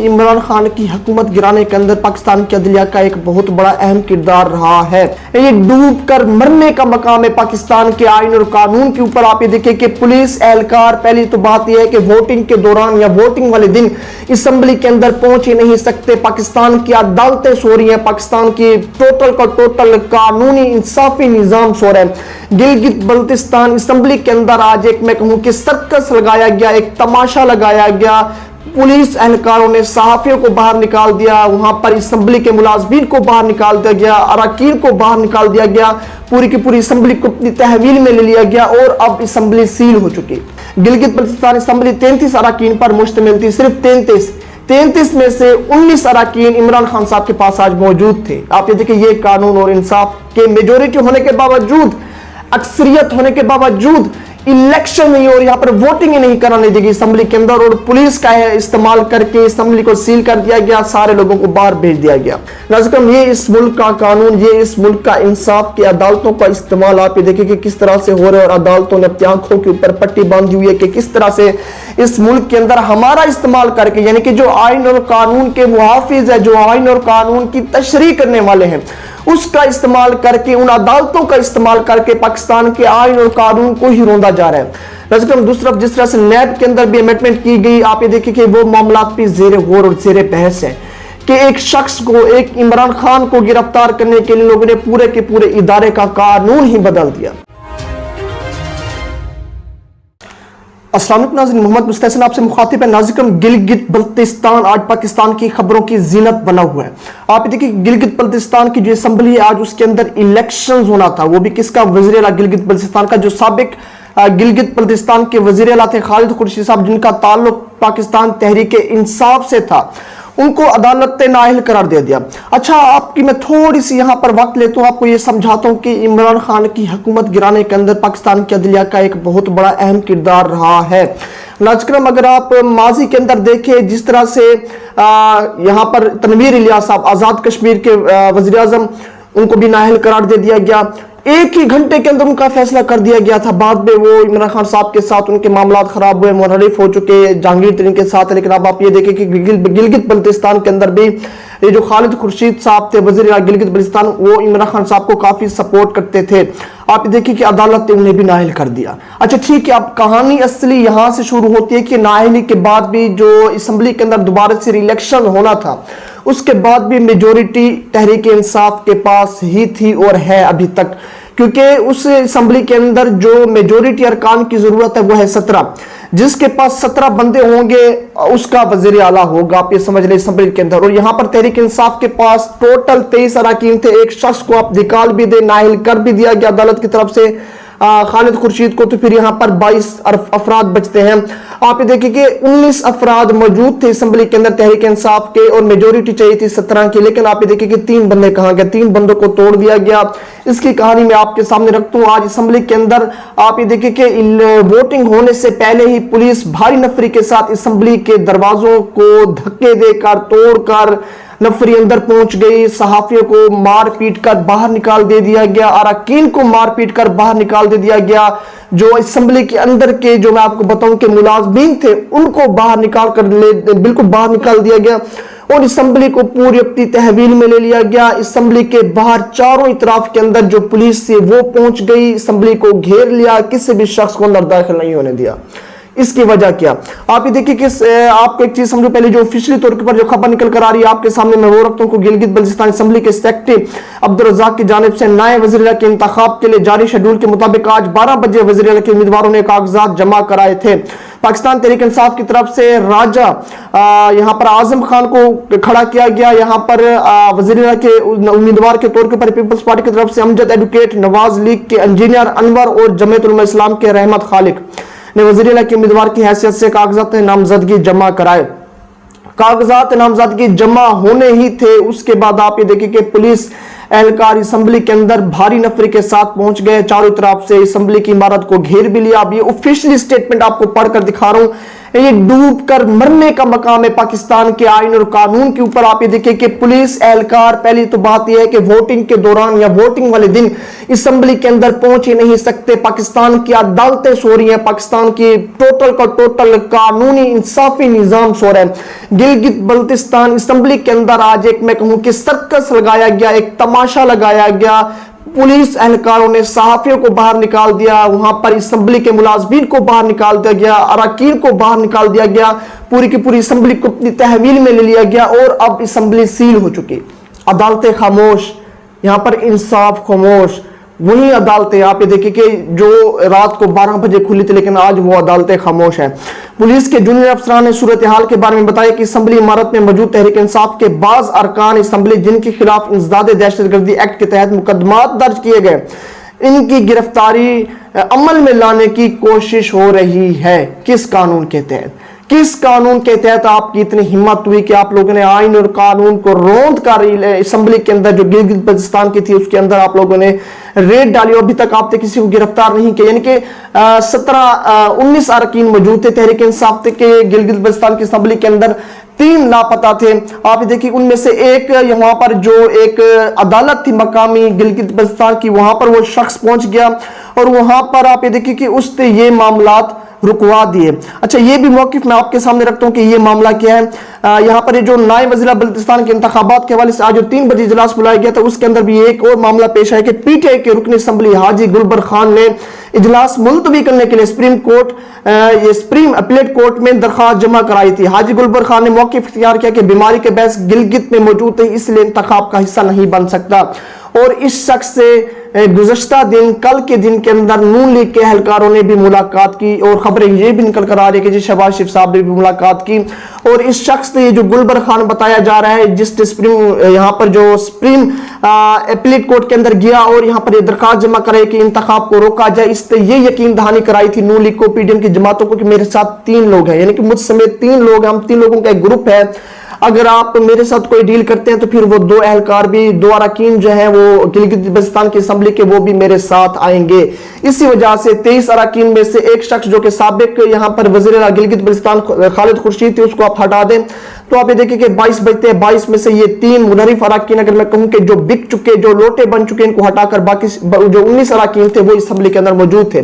کہ عمران خان کی حکومت گرانے کے اندر پاکستان کی عدلیہ کا ایک بہت بڑا اہم کردار رہا ہے۔ یہ ڈوب کر مرنے کا مقام ہے پاکستان کے آئین اور قانون کے اوپر۔ آپ یہ دیکھیں کہ پولیس اہلکار، پہلی تو بات یہ ہے کہ ووٹنگ کے دوران یا ووٹنگ والے دن اسمبلی کے اندر پہنچ ہی نہیں سکتے۔ پاکستان کی عدالتیں سو رہی ہیں، پاکستان کی ٹوٹل قانونی انصافی نظام سو رہا ہے۔ گلگت بلتستان اسمبلی کے اندر آج ایک میں کہوں کہ سرکس لگایا گیا، ایک تماشا لگایا گیا۔ پولیس اہلکاروں نے صحافیوں کو باہر نکال دیا، وہاں پر اسمبلی کے ملازمین کو باہر نکال دیا گیا، اراکین کو باہر نکال دیا گیا، پوری کی پوری اسمبلی کو اپنی تحویل میں لے لیا گیا اور اب اسمبلی سیل ہو چکی۔ گلگت بلتستان اسمبلی 33 اراکین پر مشتمل تھی، صرف 33 میں سے 19 اراکین عمران خان صاحب کے پاس آج موجود تھے۔ آپ یہ دیکھیں، یہ قانون اور انصاف کے میجورٹی ہونے کے باوجود، اکثریت ہونے کے باوجود الیکشن نہیں ہو رہی، یہاں پر ووٹنگ ہی نہیں کرانے دی گئی اسمبلی کے اندر، اور پولیس کا استعمال کر کے اسمبلی کو سیل کر دیا گیا، سارے لوگوں کو باہر بھیج دیا گیا۔ ناظرین، یہ اس ملک کا قانون، یہ اس ملک کا انصاف کی عدالتوں کا استعمال آپ یہ دیکھیں کہ کس طرح سے ہو رہا ہے، اور عدالتوں نے اپنی آنکھوں کے اوپر پٹی باندھی ہوئی ہے کہ کس طرح سے اس ملک کے اندر ہمارا استعمال کر کے، یعنی کہ جو آئین اور قانون کے محافظ ہے، جو آئین اور قانون کی تشریح کرنے والے ہیں، اس کا استعمال کر کے، ان عدالتوں کا استعمال کر کے پاکستان کے آئین اور قانون کو ہی روندا جا رہا ہے۔ ناظرین، دوسری طرف جس طرح سے نیب کے اندر بھی امینڈمنٹ کی گئی، آپ یہ دیکھیں کہ وہ معاملات بھی زیر غور اور زیر بحث ہیں کہ ایک شخص کو، ایک عمران خان کو گرفتار کرنے کے لیے لوگوں نے پورے کے پورے ادارے کا قانون ہی بدل دیا۔ السلام علیکم ناظرین، محمد مستحسن آپ سے مخاطب ہے۔ ناظرین، گلگت بلتستان آج پاکستان کی خبروں کی زینت بنا ہوا ہے۔ آپ دیکھیں گلگت بلتستان کی جو اسمبلی ہے، آج اس کے اندر الیکشنز ہونا تھا، وہ بھی کس کا؟ وزیر اعلیٰ گلگت بلتستان کا، جو سابق گلگت بلتستان کے وزیر اعلیٰ تھے خالد خورشید صاحب، جن کا تعلق پاکستان تحریک انصاف سے تھا، ان کو عدالت نے نااہل قرار دے دیا۔ اچھا، آپ کی میں تھوڑی سی یہاں پر وقت لیتا ہوں، آپ کو یہ سمجھاتا ہوں کہ عمران خان کی حکومت گرانے کے اندر پاکستان کی عدلیہ کا ایک بہت بڑا اہم کردار رہا ہے۔ ناظرین، اگر آپ ماضی کے اندر دیکھیں، جس طرح سے یہاں پر تنویر الیاس صاحب، آزاد کشمیر کے وزیر اعظم، ان کو بھی نااہل قرار دے دیا گیا۔ ایک ہی گھنٹے کے اندر ان کا فیصلہ کر دیا گیا تھا۔ بعد میں وہ عمران خان صاحب کے ساتھ ان کے معاملات خراب ہوئے، منحرف ہو چکے جہانگیر ترین کے ساتھ، لیکن اب آپ یہ دیکھیں کہ گلگت بلتستان کے اندر بھی یہ جو خالد خورشید صاحب تھے وزیر اعلیٰ گلگت بلتستان، وہ عمران خان صاحب کو کافی سپورٹ کرتے تھے۔ آپ دیکھیں کہ عدالت نے انہیں بھی نااہل کر دیا۔ اچھا ٹھیک ہے، اب کہانی اصلی یہاں سے شروع ہوتی ہے کہ نااہلی کے بعد بھی جو اسمبلی کے اندر دوبارہ سے الیکشن ہونا تھا، اس کے بعد بھی میجورٹی تحریک انصاف کے پاس ہی تھی اور ہے ابھی تک، کیونکہ اس اسمبلی کے اندر جو میجورٹی ارکان کی ضرورت ہے وہ ہے 17۔ جس کے پاس 17 بندے ہوں گے اس کا وزیر اعلیٰ ہوگا، آپ یہ سمجھ لیں اسمبلی کے اندر۔ اور یہاں پر تحریک انصاف کے پاس ٹوٹل 23 اراکین تھے، ایک شخص کو آپ نکال بھی دے، نااہل کر بھی دیا گیا عدالت کی طرف سے خالد خورشید کو، تو پھر یہاں پر 22 افراد بچتے ہیں۔ آپ یہ دیکھیں کہ 19 افراد موجود تھے اسمبلی کے اندر تحریک انصاف کے، اور میجورٹی چاہیے تھی 17 کی، لیکن آپ یہ دیکھیں کہ 3 بندے کہاں گئے، 3 بندوں کو توڑ دیا گیا۔ اس کی کہانی میں آپ کے سامنے رکھتا ہوں۔ آج اسمبلی کے اندر آپ یہ دیکھیں کہ ووٹنگ ہونے سے پہلے ہی پولیس بھاری نفری کے ساتھ اسمبلی کے دروازوں کو دھکے دے کر، توڑ کر نفری اندر پہنچ گئی، صحافیوں کو مار پیٹ کر باہر نکال دے دیا گیا، اراکین کو مار پیٹ کر باہر نکال دے دیا گیا، جو اسمبلی کے اندر کے جو میں آپ کو بتاؤں کہ ملازمین تھے ان کو باہر نکال کر بالکل باہر نکال دیا گیا، اور اسمبلی کو پوری اپنی تحویل میں لے لیا گیا۔ اسمبلی کے باہر چاروں اطراف کے اندر جو پولیس سے وہ پہنچ گئی، اسمبلی کو گھیر لیا، کسی بھی شخص کو اندر داخل نہیں ہونے دیا۔ اس کی وجہ کیا؟ آپ یہ دیکھیں کہ آپ کو ایک چیز سمجھو، پہلے جو آفیشلی طور پر جو خبر نکل کر آ رہی ہے آپ کے سامنے میں وہ رکھتا ہوں کہ گلگت بلتستان اسمبلی کے سیکرٹری عبدالرزاق کی جانب سے نئے وزیر اعلیٰ کے انتخاب کے لیے جاری شیڈول کے مطابق آج 12 بجے وزیر اعلیٰ کے امیدواروں نے کاغذات جمع کرائے تھے۔ پاکستان تحریک انصاف کی طرف سے راجہ یہاں پر اعظم خان کو کھڑا کیا گیا، یہاں پر وزیر اعلیٰ کے امیدوار کے طور پر پیپلز پارٹی کی طرف سے امجد ایڈوکیٹ، نواز لیگ کے انجینئر انور اور جمعیت علماء اسلام کے رحمت خالق نے وزیر اعلیٰ کے امیدوار کی حیثیت سے کاغذات نامزدگی جمع کرائے۔ کاغذات نامزدگی جمع ہونے ہی تھے، اس کے بعد آپ یہ دیکھیں کہ پولیس اہلکار اسمبلی کے اندر بھاری نفری کے ساتھ پہنچ گئے، چاروں طرف سے اسمبلی کی عمارت کو گھیر بھی لیا۔ اب یہ آفیشلی سٹیٹمنٹ آپ کو پڑھ کر دکھا رہا ہوں۔ ये डूब कर मरने का मकाम है पाकिस्तान के आईन और कानून के ऊपर। आप ये देखिए कि पुलिस एहलकार, पहली तो बात यह है कि वोटिंग के दौरान या वोटिंग वाले दिन असेंबली के अंदर पहुंच ही नहीं सकते। पाकिस्तान की अदालतें सो रही हैं, पाकिस्तान की टोटल का टोटल कानूनी इंसाफी निजाम सो रहा है। गिलगित बल्तिस्तान असेंबली के अंदर आज एक मैं कहूं कि सर्कस लगाया गया, एक तमाशा लगाया गया। पुलिस एहलकारों ने सहाफियों को बाहर निकाल दिया, वहां पर असेंबली के मुलाजमीन को बाहर निकाल दिया गया, अराकीन को बाहर निकाल दिया गया, पूरी की पूरी असेंबली को अपनी तहवील में ले लिया गया और अब असेंबली सील हो चुकी। अदालतें खामोश, यहां पर इंसाफ खामोश। वही अदालतें आप ये देखिए कि जो रात को 12 बजे खुली थी, लेकिन आज वो अदालतें खामोश हैं। पुलिस के जूनियर अफसरान ने सूरत हाल के बारे में बताया कि असेंबली इमारत में मौजूद तहरीक इंसाफ के बाज अरकान असेंबली जिनके खिलाफ इंसदाद दहशतगर्दी एक्ट के तहत मुकदमात दर्ज किए गए, इनकी गिरफ्तारी अमल में लाने की कोशिश हो रही है। किस कानून के तहत? किस कानून के तहत आपकी इतनी हिम्मत हुई कि आप लोगों ने आईन और कानून को रोंद कर असेंबली के अंदर जो गिलगित बल्तिस्तान की थी उसके अंदर आप लोगों ने रेड डाली, अभी तक आपने किसी को गिरफ्तार नहीं किया। यानी कि 19 अरकान मौजूद थे तहरीक इंसाफ के गिलगित बल्तिस्तान की असेंबली के अंदर, 3 लापता थे। आप देखिए उनमें से एक यहाँ पर जो एक अदालत थी मकामी गिलगित बल्तिस्तान की, वहां पर वो शख्स पहुंच गया और वहां पर आप ये देखिए कि उसने ये मामलात रुकवा दिए। अच्छा, ये भी मौकिफ मैं आपके सामने रखता हूं कि ये मामला क्या है। यहाँ पर जो नायब वज़ीर बल्तिस्तान के इंतखाबात के हवाले से आज जो 3 बजे इजलास बुलाया गया था उसके अंदर भी एक और मामला पेश आया कि पीटीआई के रुकन असेंबली हाजी गुलबर खान ने इजलास मुलतवी करने के लिए सुप्रीम अपीलेट कोर्ट में दरखास्त जमा कराई थी। हाजी गुलबर खान ने मौकिफ इख्तियार किया कि बीमारी के बहस गिलगित में मौजूद है, इसलिए इंतखाब का हिस्सा नहीं बन सकता। और इस शख्स से गुज़श्ता दिन कल के दिन के अंदर नून लीग के एहलकारों ने भी मुलाकात की और खबरें ये भी निकल कर आ रही है कि शहबाज शरीफ साहब ने भी मुलाकात की। और इस शख्स ने जो गुलबर खान बताया जा रहा है जिस यहाँ पर जो सुप्रीम अपीलेट कोर्ट के अंदर गया और यहाँ पर ये दरखास्त जमा करे कि इंतखाब को रोका जाए, इसने ये यकीन दहानी कराई थी नून लीग को, पीडीएम की जमातों को कि मेरे साथ 3 लोग हैं, यानी कि मुझ समेत 3 लोग हैं, हम 3 लोगों का एक ग्रुप है, अगर आप मेरे साथ कोई डील करते हैं तो फिर वो 2 एहलकार भी, 2 अरकान जो हैं वो गिलगित बल्तिस्तान की असेंबली के, वो भी मेरे साथ आएंगे। इसी वजह से 23 अरकान में से एक शख्स जो कि साबिक यहाँ पर वज़ीर गिलगित बल्तिस्तान खालिद खुर्शीद थे उसको आप हटा दें तो आप ये देखिए कि 22 बचते हैं। 22 में से ये 3 मुनहरिफ अरकान अगर मैं कहूं कि जो बिक चुके, जो लोटे बन चुके, इनको हटाकर बाकी जो 19 अरकान थे वो असेंबली के अंदर मौजूद थे।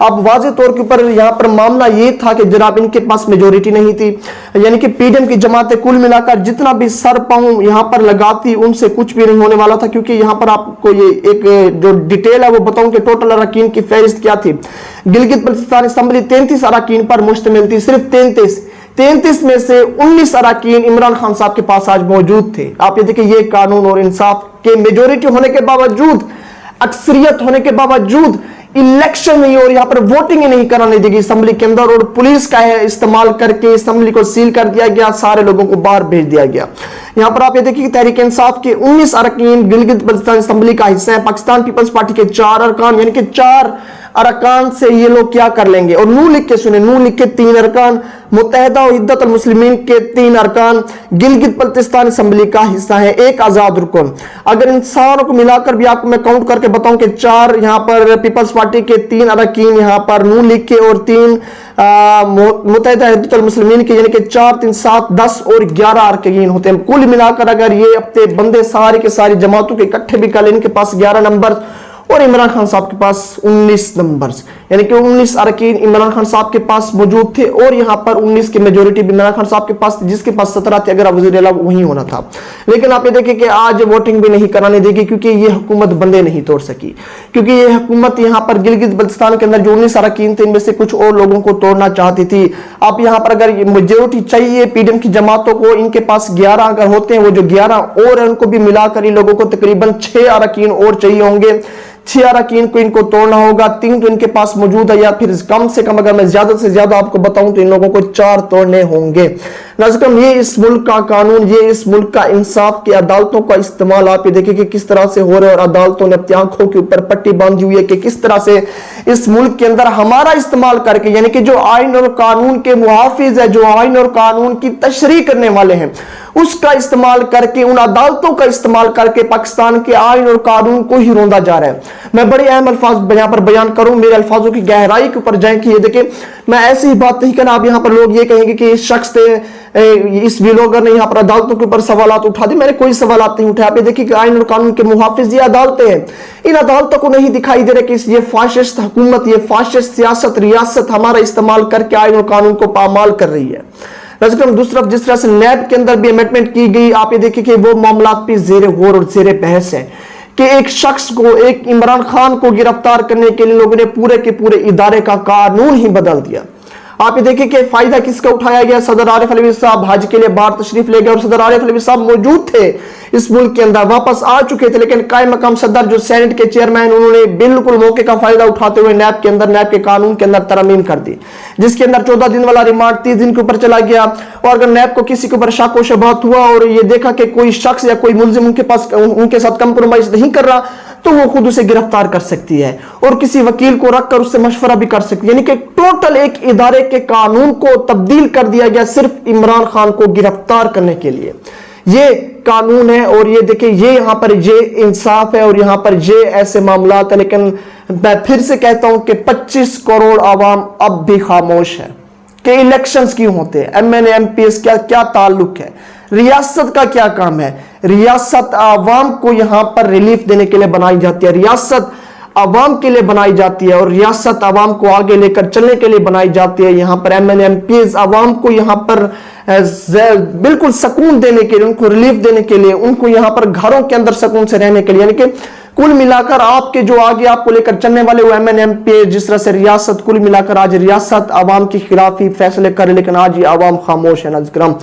अब वाज़ेह तौर के ऊपर यहाँ पर मामला ये था कि जनाब इनके पास मेजोरिटी नहीं थी, यानी कि पीडीएम की जमातें कुल मिलाकर जितना भी सर पांव यहाँ पर लगाती उनसे कुछ भी नहीं होने वाला था। क्योंकि यहाँ पर आपको ये एक जो डिटेल है वो बताऊं कि टोटल अरकान की फहरिस्त क्या थी। गिलगित बल्तिस्तान असेंबली 33 अरकान पर मुश्तमिल थी, सिर्फ 33 में से 19 अरकान इमरान खान साहब के पास आज मौजूद थे। आप ये देखिए ये कानून और इंसाफ के मेजोरिटी होने के बावजूद, अक्सरियत होने के बावजूद इलेक्शन नहीं और यहाँ पर वोटिंग ही नहीं कराने देगी असेंबली के अंदर, और पुलिस का इस्तेमाल करके असेंबली को सील कर दिया गया, सारे लोगों को बाहर भेज दिया गया। यहाँ पर आप ये देखिए तहरीक इंसाफ के 19 अरकान गिलगित बल्तिस्तान असेंबली का हिस्सा है। पाकिस्तान पीपल्स पार्टी के 4 अरकान, यानी कि 4 अरकान से ये लोग क्या कर लेंगे। और नून लीग के सुने, नून लीग के 3 अरकान, मुत्तहिदा वहीदत अल मुस्लिमीन के 3 अरकान, गिलगित बल्तिस्तान असेंबली का हिस्सा है, 1 आजाद रुकन। अगर इन सारों को मिलाकर भी आपको मैं काउंट करके बताऊं कि 4 यहाँ पर पीपल्स पार्टी के 3 अरकान यहाँ पर नून लीग के और 3 मुत्तहिदा वहीदत अल मुस्लिमीन के, यानी कि 4, 3, 7, 10 और 11 अरकान होते हैं। कुल मिलाकर अगर ये अपने बंदे सारे के सारी जमातों के इकट्ठे भी कर लें, इनके पास 11 नंबर और इमरान खान साहब के पास 19 नंबर, यानी कि 19 अरकान इमरान खान साहब के पास मौजूद थे और यहाँ पर 19 की मेजोरिटी भी इमरान खान साहब के पास, जिसके पास 17 थे। अगर वज़ीर आला वही होना था, लेकिन आप ये देखिए कि आज वोटिंग भी नहीं कराने देगी क्योंकि ये हुकूमत बंदे नहीं तोड़ सकी। क्योंकि ये हुकूमत यहाँ पर गिलगित बल्तिस्तान के अंदर जो 19 अरकान थे इनमें से कुछ और लोगों को तोड़ना चाहती थी। आप यहाँ पर अगर मेजोरिटी चाहिए पीडीएम की जमातों को, इनके पास 11 अगर होते हैं, वो जो 11 और उनको भी मिलाकर इन लोगों को तकरीबन 6 अरकान और चाहिए होंगे। 6 अरकान को इनको तोड़ना होगा, 3 तो इनके पास मौजूद है, या फिर कम से कम अगर मैं ज्यादा से ज्यादा आपको बताऊं तो इन लोगों को 4 तोड़ने होंगे। नाज़िम, ये इस मुल्क का कानून, ये इस मुल्क का इंसाफ की अदालतों का इस्तेमाल आप ये देखिए कि किस तरह से हो रहा है, और अदालतों ने अपनी आंखों के ऊपर पट्टी बांधी हुई है कि किस तरह से इस मुल्क के अंदर हमारा इस्तेमाल करके, यानी कि जो आइन और कानून के मुहाफिज है, जो आइन और कानून की तशरीह करने वाले हैं, उसका इस्तेमाल करके, उन अदालतों का इस्तेमाल करके पाकिस्तान के आइन और कानून को ही रोंदा जा रहा है। मैं बड़े अहम अल्फाज यहां पर बयान करूं, मेरे अल्फाजों की गहराई के ऊपर जाएं कि ये देखिए मैं ऐसी ही बात नहीं करना। आप यहां पर लोग ये कहेंगे कि इस शख्स ने, इस व्लॉगर ने यहां पर अदालतों के ऊपर सवालात उठा दी। मैंने कोई सवालात नहीं उठाया। आप ये देखिए कि आइन और कानून के मुहाफिज ये अदालतें हैं। इन अदालतों को नहीं दिखाई दे रहा कि ये फाशिस्ट हुकूमत, ये फाशिस्ट सियासत, रियासत हमारा इस्तेमाल करके आइन और कानून को पामाल कर रही है। दूसरी तरफ जिस तरह से नैब के अंदर भी अमेंडमेंट की गई, आप ये देखिए कि वो मामला भी जेर गौर और जेर बहस है कि एक शख्स को, एक इमरान खान को गिरफ्तार करने के लिए लोगों ने पूरे के पूरे इदारे का कानून ही बदल दिया। आप ये देखिए कि फायदा किसका उठाया गया। सदर आरिफ अलवी साहब हज के लिए बाहर तशरीफ ले गए और सदर आरिफ अलवी साहब मौजूद थे इस मुल्क के अंदर, वापस आ चुके थे, लेकिन कायम मकाम सदर जो सेनेट के चेयरमैन, उन्होंने बिल्कुल मौके का फायदा उठाते हुए नैब के अंदर, नैब के कानून के अंदर तरमीम कर दी, जिसके अंदर 14 दिन वाला रिमांड 30 दिन के ऊपर चला गया। और अगर नैब को किसी के ऊपर शक व शुबहत हुआ और ये देखा कि कोई शख्स या कोई मुलजिम उनके साथ कंप्रोमाइज नहीं कर रहा, तो वो खुद उसे गिरफ्तार कर सकती है और किसी वकील को रखकर उससे मशवरा भी कर सकती है। यानी कि टोटल एक इदारे के कानून को तब्दील कर दिया गया सिर्फ इमरान खान को गिरफ्तार करने के लिए। ये कानून है और ये देखिए, ये यहां पर ये इंसाफ है और यहां पर ये ऐसे मामलात है। लेकिन मैं फिर से कहता हूं कि 25 करोड़ आवाम अब भी खामोश है कि इलेक्शंस क्यों होते हैं, MNA MPs क्या ताल्लुक है, रियासत का क्या काम है। रियासत आवाम को यहां पर रिलीफ देने के लिए बनाई जाती है, रियासत आवाम के लिए बनाई जाती है और रियासत आवाम को आगे लेकर चलने के लिए बनाई जाती है। यहां पर MNA MPs आवाम को यहां पर बिल्कुल सुकून देने के लिए, उनको रिलीफ देने के लिए, उनको यहां पर घरों के अंदर सुकून से रहने के लिए। यानी कि कुल मिलाकर आपके जो आगे आपको लेकर चलने वाले वो MNA MPs, जिस तरह से रियासत, कुल मिलाकर आज रियासत आवाम के खिलाफ ही फैसले करे, लेकिन आज ये आवाम खामोश है। नज़र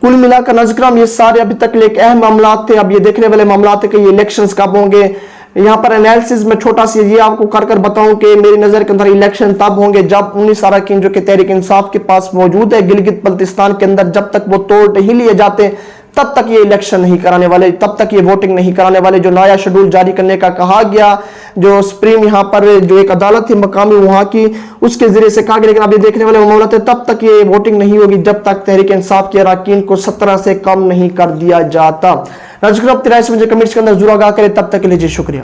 कुल मिलाकर नज़र ये सारे अभी तक एक अहम मामलात थे। अब ये देखने वाले मामलात है कि ये इलेक्शंस कब होंगे। यहाँ पर एनालिसिस में छोटा सी ये आपको कर बताऊं कि मेरी नजर के अंदर इलेक्शन तब होंगे जब 19 अरकान जो कि तहरीक इंसाफ के पास मौजूद है गिलगित बल्तिस्तान के अंदर, जब तक वो तोड़ नहीं लिए जाते तब तक ये इलेक्शन नहीं कराने वाले, तब तक ये वोटिंग नहीं कराने वाले। जो नया शेड्यूल जारी करने का कहा गया, जो सुप्रीम यहाँ पर जो एक अदालत थी मकामी वहां की, उसके जरिए से कहा गया, लेकिन अब ये देखने वाले मामला थे, तब तक ये वोटिंग नहीं होगी जब तक तहरीक इंसाफ के अरकान को 17 से कम नहीं कर दिया जाता। मुझे कमेंट्स के अंदर जरूर आगाह करें। तब तक के लिए जी शुक्रिया।